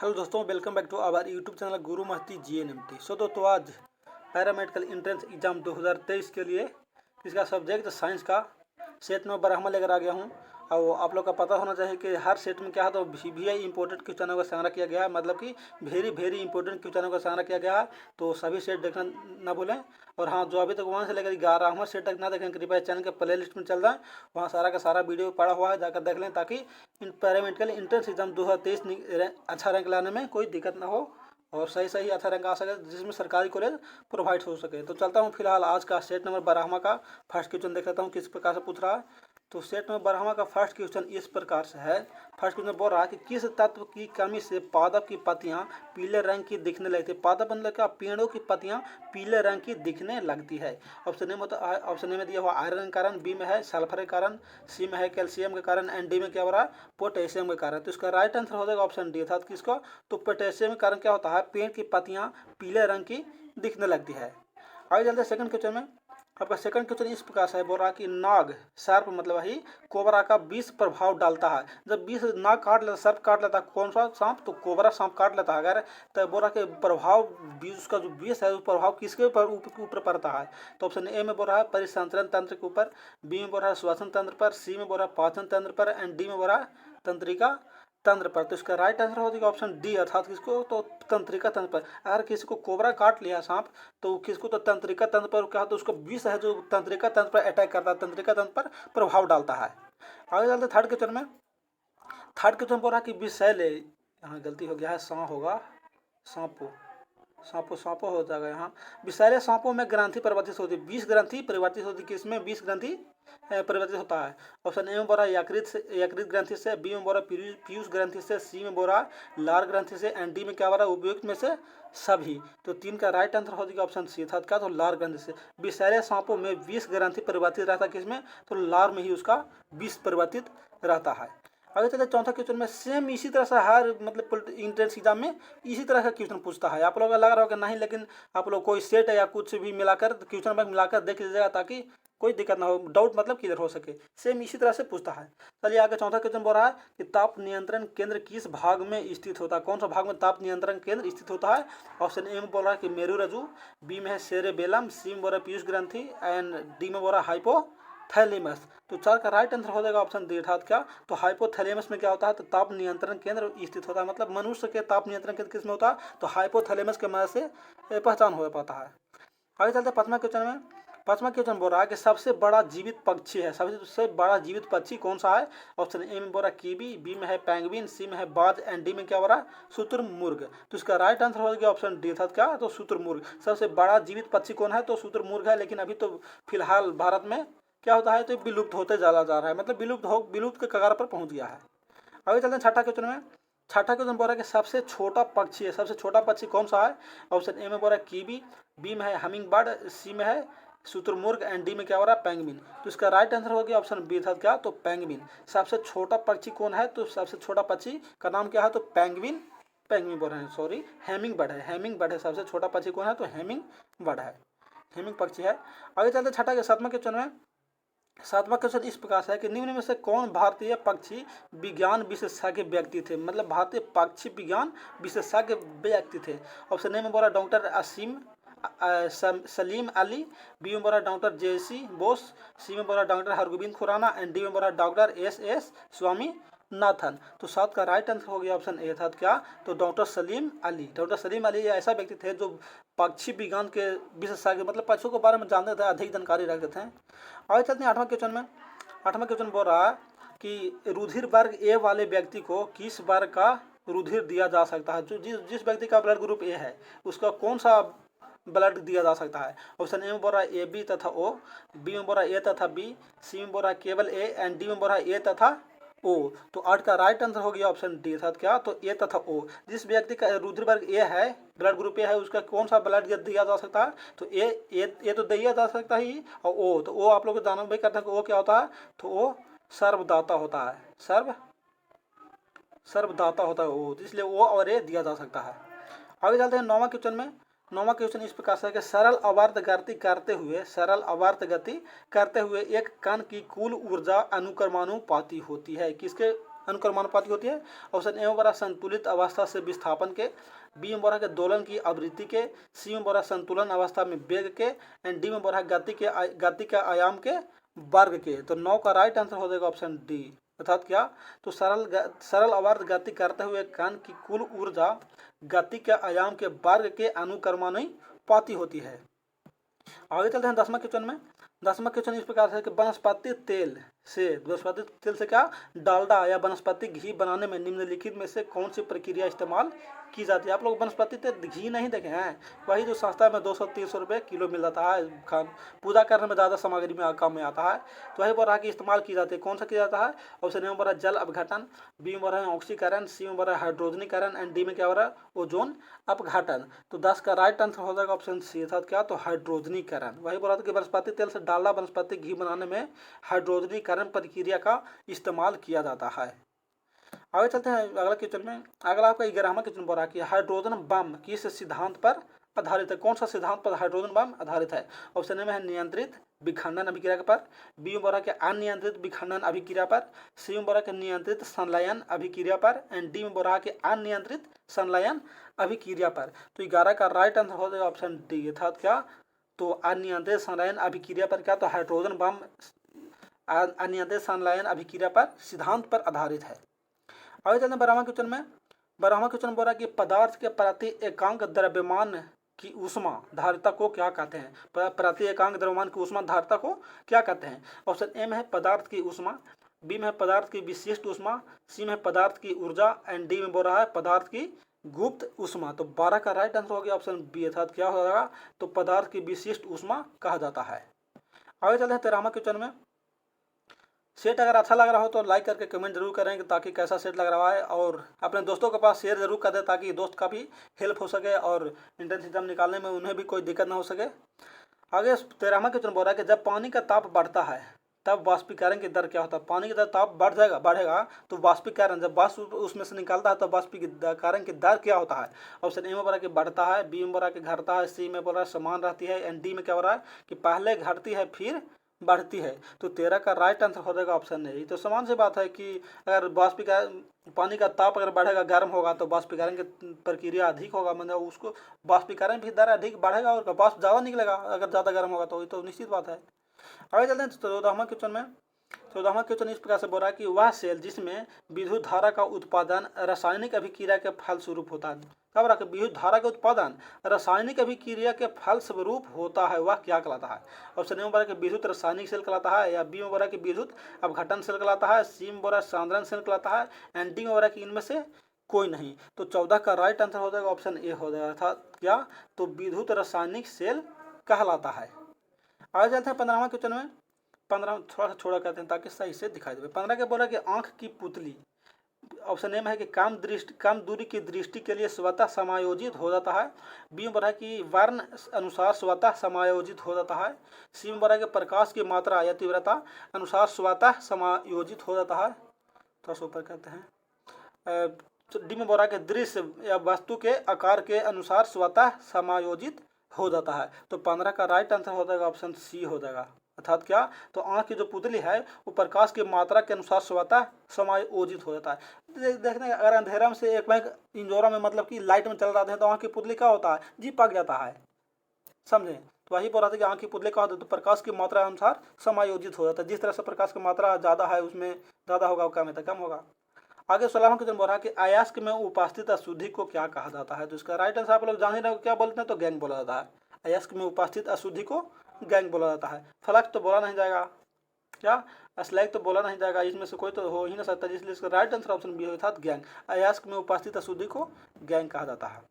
Hello दोस्तों, welcome back to our YouTube channel Guru Mahati GNMT। दोस्तों आज पैरामेडिकल एंट्रेंस एग्जाम 2023 के लिए इसका सब्जेक्ट साइंस का सेट में बराहमा लेकर आ गया हूँ। और आप लोग का पता होना चाहिए कि हर सेट में क्या है तो VI इंपॉर्टेंट क्वेश्चनों का संग्रह किया गया है, मतलब कि वेरी इंपॉर्टेंट क्वेश्चनों का संग्रह किया गया है। तो सभी सेट देखना ना भूलें। और हाँ, जो अभी तक 1 से लेकर 11वां सेट तक ना देखें, कृपया चैनल के प्ले लिस्ट में चल जाए, वहाँ सारा का सारा वीडियो पड़ा हुआ है, जाकर देख लें, ताकि इन पैरामेडिकल एंट्रेंस एग्जाम 2023 अच्छा रैंक लाने में कोई दिक्कत ना हो और सही अच्छा रैंक आ सके, जिसमें सरकारी कॉलेज प्रोवाइड हो सके। तो चलता हूँ फिलहाल आज का सेट नंबर 12वां का फर्स्ट क्वेश्चन देख लेता हूँ किस प्रकार से पूछ रहा है। तो सेट नंबर 12वां का फर्स्ट क्वेश्चन इस प्रकार से है। फर्स्ट क्वेश्चन बोल रहा है कि किस तत्व की कमी से पादप की पत्तियां पीले रंग की दिखने लगती है। पादप मतलब क्या? पेड़ों की पत्तियां पीले रंग की दिखने लगती है। ऑप्शन ए में दिया हुआ आयरन के कारण, बी में है सल्फर के कारण, सी में है कैल्शियम के कारण, एंड डी में क्या हो रहा है? पोटेशियम के कारण। तो इसका राइट आंसर हो जाएगा ऑप्शन डी, अर्थात किसको? तो पोटेशियम के कारण क्या होता है? पेड़ की पत्तियां पीले रंग की दिखने लगती है। आगे चलते सेकंड क्वेश्चन में। आपका सेकंड क्वेश्चन इस प्रकार से है, बोल रहा कि नाग सर्प मतलब वही कोबरा का विष प्रभाव डालता है। जब विष नाग काट लेता, सर्प काट लेता, कौन सा सांप? तो कोबरा सांप काट लेता है अगर, तो बोल रहा कि प्रभाव उसका जो विष है, उस प्रभाव किसके ऊपर पड़ता है? तो ऑप्शन ए में बोल रहा है परिसंचरण तंत्र के ऊपर, बी में बोल रहा है श्वसन तंत्र पर, सी में बोल रहा है पाचन तंत्र पर, एंड डी में बोल रहा है तंत्रिका तंत्र पर। तो इसका राइट आंसर हो जाएगा ऑप्शन डी, अर्थात किसको? तो तंत्रिका तंत्र पर। अगर किसी को कोबरा काट लिया सांप, तो किसको? तो तंत्रिका तंत्र पर क्या, तो उसको विष है जो तंत्रिका तंत्र पर अटैक करता है, तंत्रिका तंत्र पर प्रभाव डालता है। आगे चलते थर्ड क्वेश्चन में। थर्ड क्वेश्चन बोल रहा कि विषैले, यहाँ गलती हो गया है, सांप होगा सांपो, सांपो हो जाएगा यहाँ। विषैले सांपों में ग्रंथि परिवर्तित होती है, 20 ग्रंथि परिवर्तित होती है, किसमें 20 ग्रंथि परिवर्तित होता है? ऑप्शन ए में बोल रहा है यकृत ग्रंथि से, बी में बोल रहा है पीयूष ग्रंथि से, सी में बोल रहा है लार ग्रंथि से, एंड डी में क्या बोल रहा है? उपयुक्त में से सभी। तो 3 का राइट आंसर हो जाएगा ऑप्शन सी, था क्या? तो लार ग्रंथि से। विषैले सांपों में 20 ग्रंथि परिवर्तित रहता है, किसमें? तो लार में ही उसका विष परिवर्तित रहता है। आगे चलते चौथा क्वेश्चन में। सेम इसी तरह से हर मतलब इंट्रेंस एग्जाम में इसी तरह का क्वेश्चन पूछता है। आप लोगों को लग रहा होगा नहीं, लेकिन आप लोग कोई सेट है या कुछ भी मिलाकर क्वेश्चन बैंक मिलाकर देख लीजिएगा, ताकि कोई दिक्कत ना हो, डाउट मतलब क्लियर हो सके। सेम इसी तरह से पूछता है। चलिए आगे चौथा क्वेश्चन बोल रहा है कि ताप नियंत्रण केंद्र किस भाग में स्थित होता है? कौन सा भाग में ताप नियंत्रण केंद्र स्थित होता है? ऑप्शन ए में बोल रहा है कि मेरुरज्जु, बी में है सेरेबेलम, सी में बोल रहा है पीयूष ग्रंथि, एंड डी में बोल रहा है हाइपोथैलेमस। तो 4 का राइट आंसर हो जाएगा ऑप्शन डी, अर्थात क्या? तो हाइपोथैलेमस में क्या होता है? तो ताप नियंत्रण केंद्र स्थित होता है, मतलब मनुष्य के ताप नियंत्रण केंद्र किस में होता है? तो हाइपोथैलेमस के मदद से पहचान हो पाता है। आगे चलते पांचवा क्वेश्चन में। पांचवा क्वेश्चन बोल रहा है कि सबसे बड़ा जीवित पक्षी है, सबसे बड़ा जीवित पक्षी कौन सा है? ऑप्शन ए में बोल रहा है कीवी, बी में है पेंगुइन, सी में है बाज, एंड डी में क्या हो रहा है? शुतुरमुर्ग। तो इसका राइट आंसर हो गया ऑप्शन डी, था क्या? तो शुतुरमुर्ग। सबसे बड़ा जीवित पक्षी कौन है? तो शुतुरमुर्ग है, लेकिन अभी तो फिलहाल भारत में क्या होता है? तो विलुप्त होते चला जा रहा है, मतलब विलुप्त के कगार पर पहुंच गया है। आगे चलते हैं छठा क्वेश्चन में। छठा क्वेश्चन बोल रहा है कि सबसे छोटा पक्षी है, सबसे छोटा पक्षी कौन सा है? ऑप्शन ए में बोल रहा है कीवी, बी में है हमिंग बर्ड, सी में है शुतुरमुर्ग, एंड डी में क्या हो रहा है? पेंगुइन। तो इसका राइट आंसर हो गया ऑप्शन बी, था क्या? तो पेंगुइन। सबसे छोटा पक्षी कौन है? तो सबसे छोटा पक्षी का नाम क्या है? तो पेंगुइन, पेंगुइन बोल रहे हैं, सॉरी हैमिंग बर्ड है, हैमिंग बर्ड है। सबसे छोटा पक्षी कौन है? तो हैमिंग बर्ड है, हैमिंग पक्षी है। आगे चलते छठा के सातवां क्वेश्चन में। सातवां क्वेश्चन इस प्रकार से है कि निम्न में से कौन भारतीय पक्षी विज्ञान विशेषज्ञ व्यक्ति थे? मतलब भारतीय पक्षी विज्ञान विशेषज्ञ व्यक्ति थे। ऑप्शन ए में बोला डॉक्टर सलीम अली, बी में बोला डॉक्टर JC बोस, सी में बोला doctor Hargobind Khorana, and D में बोला डॉक्टर SS स्वामीनाथन। तो 7 का राइट आंसर हो गया ऑप्शन ए, था क्या? तो डॉक्टर सलीम अली। डॉक्टर सलीम अली ऐसा व्यक्ति थे जो पक्षी विज्ञान के विशेषज्ञ, मतलब पक्षियों के बारे में जानते थे, अधिक जानकारी रखते थे। आगे चलते हैं आठवां क्वेश्चन में। आठवां क्वेश्चन बोल रहा है कि रुधिर वर्ग ए वाले व्यक्ति को किस वर्ग का रुधिर दिया जा सकता है? जो जिस व्यक्ति का ब्लड ग्रुप ए है, उसका कौन सा ब्लड दिया जा सकता है? ऑप्शन ए में बोल रहा है AB तथा O, बी में बोल रहा है A तथा B, सी में बोल रहा है केवल A, एंड डी में बोल रहा है A तथा O। तो 8 का राइट आंसर हो गया ऑप्शन डी, था क्या? तो A तथा O। जिस व्यक्ति का रुधिर वर्ग ए है, ब्लड ग्रुप ए है, उसका कौन सा ब्लड दिया जा सकता है? तो ए तो दिया जा सकता ही, और O तो O आप लोग जानना भी करते हैं कि O क्या होता है? तो O सर्वदाता होता है, सर्वदाता होता है O, इसलिए O और A दिया जा सकता है। आगे चलते हैं नौवां क्वेश्चन में। नौवां क्वेश्चन इस प्रकार से है कि सरल आवर्त गति करते हुए एक कण की कुल ऊर्जा अनुक्रमानुपाती होती है। किसके अनुक्रमानुपाती होती है। ऑप्शन ए में बोला संतुलित अवस्था से विस्थापन के, बी में बोला के दोलन की आवृत्ति के, सी में बोला संतुलन अवस्था में वेग के, एंड डी में बोला गति के आयाम के वर्ग के। तो 9 का राइट आंसर हो जाएगा ऑप्शन डी, अर्थात क्या, तो सरल आवर्त गति करते हुए कण की कुल ऊर्जा गति के आयाम के वर्ग के अनुक्रमानुपाती होती है। आगे चलते हैं 10वां क्वेश्चन में। 10वां क्वेश्चन इस प्रकार है कि वनस्पति तेल से क्या, डालडा या वनस्पति घी बनाने में निम्नलिखित में से कौन सी प्रक्रिया इस्तेमाल की जाती है। आप लोग वनस्पति तेल घी नहीं देखे हैं, वही जो सस्ता में 200-300 रुपये किलो मिल जाता है, पूजा करने में ज़्यादा सामग्री में काम में आता है, तो वही बोल रहा है कि इस्तेमाल की जाती है। कौन सा किया जाता है। ऑप्शन ए में बोल रहा है जल अपघटन, बी में बोल रहा है ऑक्सीकरण, सी में बोल रहा है हाइड्रोजनीकरण, एंड डी में क्या हो रहा है ओजोन अपघटन। तो 10 का राइट आंसर हो जाएगा ऑप्शन सी, अर्थात क्या, तो हाइड्रोजनीकरण। वही बोल रहा था कि वनस्पति तेल से डालडा वनस्पति घी बनाने में हाइड्रोजनीकरण प्रक्रिया का इस्तेमाल किया जाता है। आगे चलते हैं अगला क्वेश्चन में। अगला आपका 11वां क्वेश्चन बोल रहा है कि हाइड्रोजन बम किस सिद्धांत पर आधारित है। कौन सा सिद्धांत पर हाइड्रोजन बम आधारित है। ऑप्शन ए में है नियंत्रित विखंडन अभिक्रिया पर, बी में बोल रहा है कि अनियंत्रित विखंडन अभिक्रिया पर, सी में बोल रहा है कि नियंत्रित संलयन अभिक्रिया पर, एंड डी में बोल रहा है कि अनियंत्रित संलयन अभिक्रिया पर। तो 11 का राइट आंसर हो जाएगा ऑप्शन डी, अर्थात क्या, तो अनियंत्रित संलयन अभिक्रिया पर क्या, तो हाइड्रोजन बम अनियंत्रित संलयन अभिक्रिया पर सिद्धांत पर आधारित है। आगे चलते हैं 12वां क्वेश्चन में। 12वां क्वेश्चन बोल रहा है कि पदार्थ के प्रति एकांक द्रव्यमान की ऊष्मा धारिता को क्या कहते हैं। प्रति एकांक द्रव्यमान की ऊष्मा धारिता को क्या कहते हैं। ऑप्शन ए में है पदार्थ की ऊष्मा, बी में है पदार्थ की विशिष्ट ऊष्मा, सी में है पदार्थ की ऊर्जा, एंड डी में बोल रहा है पदार्थ की गुप्त ऊष्मा। तो 12 का राइट आंसर हो गया ऑप्शन बी, अर्थात क्या हो जाएगा, तो पदार्थ की विशिष्ट ऊष्मा कहा जाता है। आगे चलते हैं 13वां क्वेश्चन में। सेट अगर अच्छा लग रहा हो तो लाइक करके कमेंट जरूर करेंगे ताकि कैसा सेट लग रहा है, और अपने दोस्तों के पास शेयर जरूर कर दें ताकि दोस्त का भी हेल्प हो सके और एंट्रेंस एग्जाम निकालने में उन्हें भी कोई दिक्कत ना हो सके। आगे 13वां क्वेश्चन बोल रहा है कि जब पानी का ताप बढ़ता है तब वाष्पीकरण की दर क्या होता है। पानी का ताप बढ़ेगा तो वाष्पीकरण, जब वाष्प उसमें से निकलता है तो वाष्पीकरण की दर क्या होता है। ऑप्शन ए में बोला कि बढ़ता है, बी में बोला कि घटता है, सी में बोला समान रहती है, एंड डी में क्या हो रहा है कि पहले घटती है फिर बढ़ती है। तो 13 का राइट आंसर हो जाएगा ऑप्शन ए। तो समान से बात है कि अगर वाष्पीकरण, पानी का ताप अगर बढ़ेगा, गर्म होगा तो वाष्पीकरण की प्रक्रिया अधिक होगा, मतलब उसको वाष्पीकरण भी दर अधिक बढ़ेगा और वाष्प ज़्यादा निकलेगा अगर ज़्यादा गर्म होगा, तो ये तो निश्चित बात है। आगे चलते हैं 14वां क्वेश्चन में। 14वां क्वेश्चन इस प्रकार से बोल रहा है कि वह सेल जिसमें विद्युत धारा का उत्पादन रासायनिक अभिक्रिया के फलस्वरूप होता है। क्या बोल रहा है कि विद्युत धारा का उत्पादन रासायनिक अभिक्रिया के फलस्वरूप होता है, वह क्या कहलाता है। ऑप्शन ए में बोला कि विद्युत रासायनिक सेल कहलाता है, या बी में बोला कि विद्युत अपघटन सेल कहलाता है, सी में बोला सांद्रण सेल कहलाता है, एंड डी में बोला कि इनमें से कोई नहीं। तो 14 का राइट आंसर हो जाएगा ऑप्शन ए हो जाएगा, अर्थात क्या, तो विद्युत रासायनिक सेल कहलाता है। आगे चलते हैं 15वां क्वेश्चन में। 15 थोड़ा सा छोड़ा करते हैं ताकि सही से दिखाई दे। 15 के बोला कि आंख की पुतली, ऑप्शन ए में है कि कम दूरी की दृष्टि के लिए स्वतः समायोजित हो जाता है, बी में बोला है कि वर्ण अनुसार स्वतः समायोजित हो जाता है, सी में बोला है कि प्रकाश की मात्रा या तीव्रता अनुसार स्वतः समायोजित हो जाता है। थोड़ा सा ऊपर करते हैं। डी में बोला है कि दृश्य या वस्तु के आकार के अनुसार स्वतः समायोजित हो जाता है। तो 15 का राइट आंसर हो जाएगा ऑप्शन सी हो जाएगा, अर्थात क्या, तो आँख की जो पुतली है वो प्रकाश की मात्रा के अनुसार स्वतः समायोजित हो जाता है। देखने अगर अंधेरा में से एक बैंक इंजोरा में, मतलब कि लाइट में चल रहा है, तो आँख की पुतली क्या होता है, जी पक जाता है, समझे। तो वही बोल रहा था कि आँख की पुतली क्या होता है, तो प्रकाश की मात्रा अनुसार समायोजित हो जाता है। जिस तरह से प्रकाश की मात्रा ज़्यादा है उसमें ज़्यादा होगा, कम है तो कम होगा। आगे 16वां क्वेश्चन बोल रहा है कि अयस्क में उपस्थित अशुद्धि को क्या कहा जाता है। तो इसका राइट आंसर आप लोग जान ही रहे हो, क्या बोलते हैं, तो गैंग बोला जाता है। अयस्क में उपस्थित अशुद्धि को गैंग बोला जाता है। फ्लक्स तो बोला नहीं जाएगा, क्या स्लैग तो बोला नहीं जाएगा, इसमें से कोई तो हो ही नहीं सकता, इसलिए इसका राइट आंसर ऑप्शन बी होता है गैंग। अयस्क में उपस्थित अशुद्धि को गैंग कहा जाता है।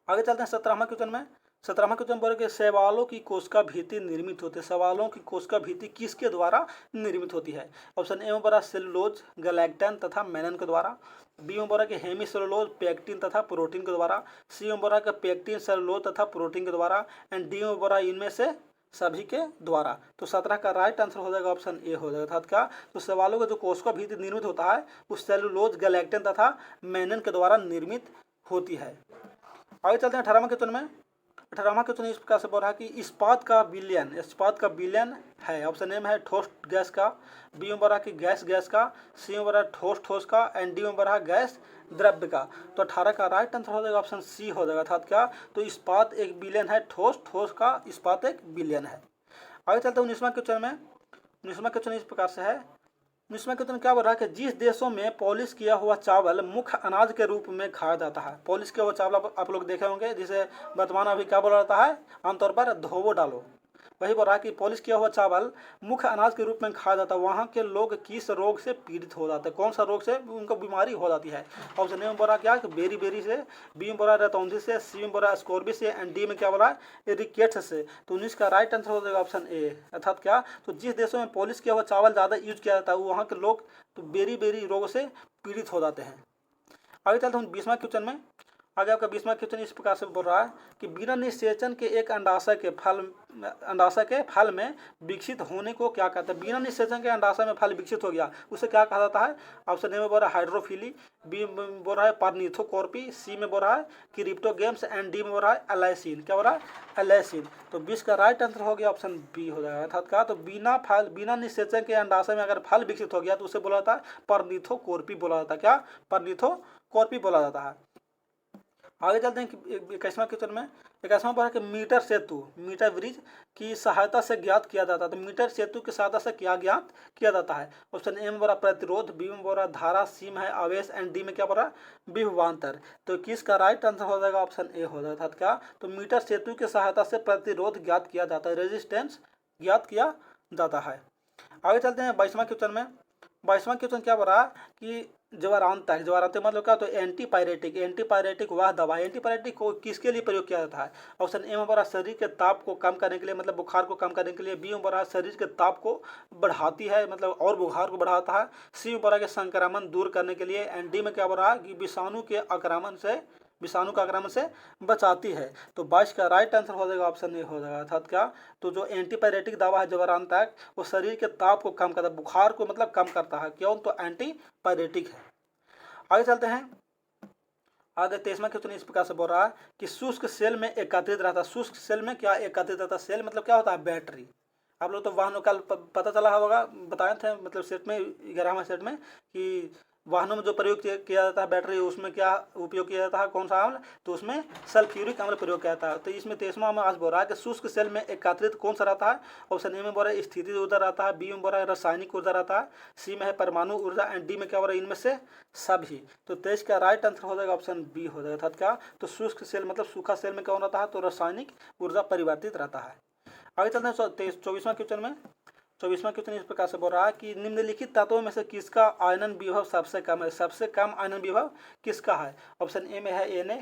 आगे चलते हैं 17वां क्वेश्चन में। 17वां क्वेश्चन बोले कि शैवालों की कोशिका भित्ति निर्मित होती है। शैवालों की कोशिका भित्ति किसके द्वारा निर्मित होती है। ऑप्शन ए में बोला सेलुलोज, गैलेक्टन तथा मेनन के द्वारा, बी में बोला कि हेमी सेलुलोज, पेक्टिन तथा प्रोटीन के द्वारा, सी में बोला कि पेक्टिन, सेलुलोज तथा प्रोटीन के द्वारा, एंड डी में बोला इनमें से सभी के द्वारा। तो 17 का राइट आंसर हो जाएगा ऑप्शन ए हो जाएगा, अर्थात क्या, तो शैवालों का जो कोशिका भित्ति निर्मित होता है वो सेलुलोज, गैलेक्टन तथा मेनन के द्वारा निर्मित होती है। आगे चलते हैं 18वां क्वेश्चन में। 18वां क्वेश्चन इस प्रकार से बोल रहा है कि इस्पात का विलयन है। ऑप्शन ए में है ठोस गैस का, बी में बोल रहा है कि गैस का, सी में बोल रहा है ठोस का, एंड डी में बोल रहा है गैस द्रव्य का। तो 18 का राइट आंसर हो जाएगा ऑप्शन सी हो जाएगा। अर्थात क्या, तो इस्पात एक विलयन है, ठोस का इस्पात एक विलयन है। आगे चलते हैं 19वां क्वेश्चन में। 19वां क्वेश्चन इस प्रकार से है। 19वां क्वेश्चन क्या बोल रहा है कि जिस देशों में पॉलिश किया हुआ चावल मुख्य अनाज के रूप में खाया जाता है। पॉलिश किया हुआ चावल आप लोग देखे होंगे, जिसे वर्तमान अभी क्या बोला जाता है आमतौर पर, धोवो डालो। वही बोल रहा है कि पॉलिश किया हुआ चावल मुख्य अनाज के रूप में खाया जाता है, वहाँ के लोग किस रोग से पीड़ित हो जाते हैं, कौन सा रोग से उनको बीमारी हो जाती है। ऑप्शन ए में बोल रहा क्या कि बेरी से, बी में बोल रहा रतौंधी से, सी में बोल रहा स्कॉर्बी से, एंड डी में क्या बोल रहा है रिकेट्स से। तो 19 का राइट आंसर हो जाएगा ऑप्शन ए। अर्थात क्या, तो जिस देशों में पॉलिश किया हुआ चावल ज़्यादा यूज किया जाता है वहाँ के लोग तो बेरी रोग से पीड़ित हो जाते हैं। आगे चलते हैं 20वां क्वेश्चन में। आगे आपका 20वां क्वेश्चन इस प्रकार से बोल रहा है कि बिना निषेचन के एक अंडाशय के फल में विकसित होने को क्या कहते हैं। बिना निषेचन के अंडाशय में फल विकसित हो गया, उसे क्या कहा जाता है। ऑप्शन ए में बोल रहा है हाइड्रोफिली, बी में बोल रहा है पार्निथोकॉर्पी, सी में बोल रहा है क्रिप्टोगेम्स, एंड डी में बोल रहा है एलाइसिन। क्या बोल रहा है, एलाइसिन। तो 20 का राइट आंसर हो गया ऑप्शन बी हो जाएगा। अर्थात क्या, तो बिना निषेचन के अंडाशय में अगर फल विकसित हो गया तो उसे बोला जाता है पर्निथोकॉर्पी बोला जाता है। क्या, पर्निथोकॉर्पी बोला जाता है। आगे चलते हैं 21वां क्वेश्चन में। 21वां बोला कि मीटर ब्रिज की सहायता से ज्ञात किया जाता है। तो मीटर सेतु की सहायता से क्या ज्ञात किया जाता है। ऑप्शन ए में बोला प्रतिरोध, बी में बोला धारा, सी में है आवेश, एंड डी में क्या बोला विभवांतर। तो किसका राइट आंसर हो जाएगा ऑप्शन ए हो जाएगा। क्या, तो मीटर सेतु की सहायता से प्रतिरोध ज्ञात किया जाता है, रेजिस्टेंस ज्ञात किया जाता है। आगे चलते हैं 22वां क्वेश्चन में। 22वां क्वेश्चन क्या बोल रहा है कि जवारांतक मतलब क्या, तो एंटीपायरेटिक वह दवा, एंटीपायरेटिक को किसके लिए प्रयोग किया जाता है। ऑप्शन ए में बोला शरीर के ताप को कम करने के लिए, मतलब बुखार को कम करने के लिए, बी में बोला शरीर के ताप को बढ़ाती है, मतलब और बुखार को बढ़ाता है, सी में बोला कि संक्रमण दूर करने के लिए, एंड डी में क्या बोल रहा है कि विषाणु के आक्रमण से बचाती है। तो 22 का राइट आंसर हो जाएगा ऑप्शन ए हो जाएगा। अर्थात क्या, तो जो एंटीपायरेटिक दवा है जवारांतक, वो शरीर के ताप को कम करता है, बुखार को मतलब कम करता है, क्यों, तो एंटीपायरेटिक है। आगे चलते हैं। आगे 23वां क्वेश्चन इस प्रकार से बोल रहा है कि शुष्क सेल में एकत्रित रहता है। शुष्क सेल में क्या एकत्रित रहता है। सेल मतलब क्या होता है, बैटरी। आप लोग तो वाहनों का पता चला होगा, बताए थे मतलब सेट में 11वां सेट में कि वाहनों में जो प्रयोग किया जाता है बैटरी, उसमें क्या उपयोग किया जाता है, कौन सा अम्ल, तो उसमें सल्फ्यूरिक अम्ल प्रयोग किया जाता है। तो इसमें 23वां में आज बोल रहा है कि शुष्क सेल में एकत्रित कौन सा रहता है। ऑप्शन ए में बोल रहा है स्थितिज ऊर्जा रहता है, बी में बोल रहा है रासायनिक ऊर्जा रहता है, सी में है परमाणु ऊर्जा, एंड डी में क्या बोल रहा है इनमें से सभी। तो 23 का राइट आंसर हो जाएगा ऑप्शन बी हो जाएगा। अर्थात क्या, तो शुष्क सेल मतलब सूखा सेल में कौन रहता है, तो रासायनिक ऊर्जा परिवर्तित रहता है। आगे चलते हैं 24वां क्वेश्चन में। 24वां क्वेश्चन इस प्रकार से बोल रहा है कि निम्नलिखित तत्वों में से किसका आयनन विभव सबसे कम है। सबसे कम आयनन विभव किसका है। ऑप्शन ए में है Na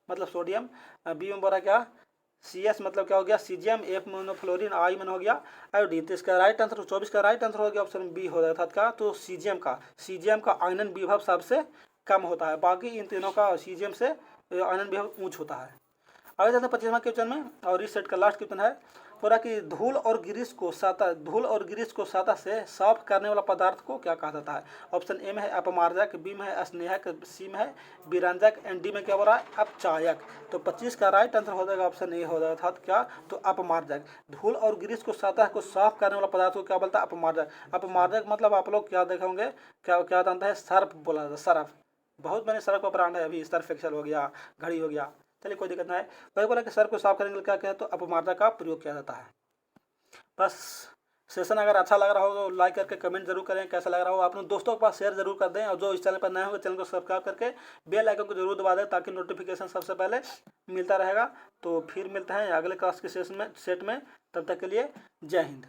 मतलब सोडियम, बी में बोल रहा क्या CS मतलब क्या हो गया सीजियम, F मोनोफ्लोरीन, I में हो गया आयोडीन। तो इसका राइट आंसर 24 का राइट आंसर हो गया ऑप्शन बी हो जाता था। तो सीजियम का आयनन विभव सबसे कम होता है, बाकी इन तीनों का सीजियम से आयनन विभव ऊंच होता है। आगे चलते हैं 25वां क्वेश्चन में, और इस सेट का लास्ट क्वेश्चन है पूरा कि धूल और गिरीश को सतह से साफ करने वाला पदार्थ को क्या कहा जाता है। ऑप्शन ए में है अपमार्जक, बी में है स्नेहक, सी में है विरंजक, एंड डी में क्या हो रहा है अपचायक। तो 25 का राइट आंसर हो जाएगा ऑप्शन ए हो जाएगा था क्या, तो अपमार्जक। धूल और गिरीश को सतह को साफ करने वाला पदार्थ को क्या बोलता है, अपमार्जक। अपमार्जक मतलब आप लोग क्या देखे होंगे, क्या जानता है, सर्फ बोला जाता है, सर्फ। बहुत बड़े सर्फ का ब्रांड है अभी, सर्फ एक्सेल हो गया, घड़ी हो गया, चलिए कोई दिक्कत नहीं है। वही बोला कि सर्फ को साफ करने के लिए क्या कहते हैं, तो अपमार्जक का प्रयोग किया जाता है। बस सेशन अगर अच्छा लग रहा हो तो लाइक करके कमेंट जरूर करें, कैसा लग रहा हो अपने दोस्तों के पास शेयर जरूर कर दें, और जो इस चैनल पर नए होंगे चैनल को सब्सक्राइब करके बेल आइकन को जरूर दबा दें ताकि नोटिफिकेशन सबसे पहले मिलता रहेगा। तो फिर मिलते हैं अगले क्लास के सेट में। तब तक के लिए जय हिंद।